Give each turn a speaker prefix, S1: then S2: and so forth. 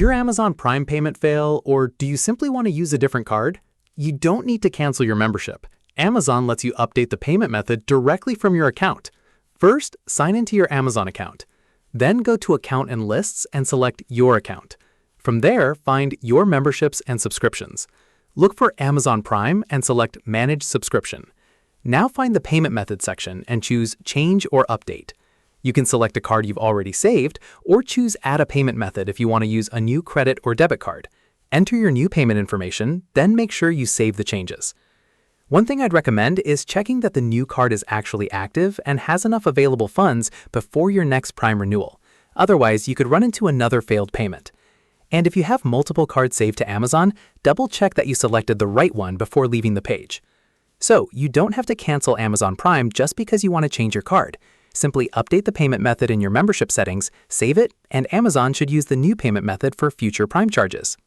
S1: your Amazon Prime payment fail, or do you simply want to use a different card? You don't need to cancel your membership. Amazon lets you update the payment method directly from your account. First, sign into your Amazon account. Then go to Account and Lists and select Your Account. From there, find Your Memberships and Subscriptions. Look for Amazon Prime and select Manage Subscription. Now find the Payment Method section and choose Change or Update. You can select a card you've already saved or choose Add a Payment Method if you want to use a new credit or debit card. Enter your new payment information, then make sure you save the changes. One thing I'd recommend is checking that the new card is actually active and has enough available funds before your next Prime renewal. Otherwise, you could run into another failed payment. And if you have multiple cards saved to Amazon, double check that you selected the right one before leaving the page. So, you don't have to cancel Amazon Prime just because you want to change your card. Simply update the payment method in your membership settings, save it, and Amazon should use the new payment method for future Prime charges.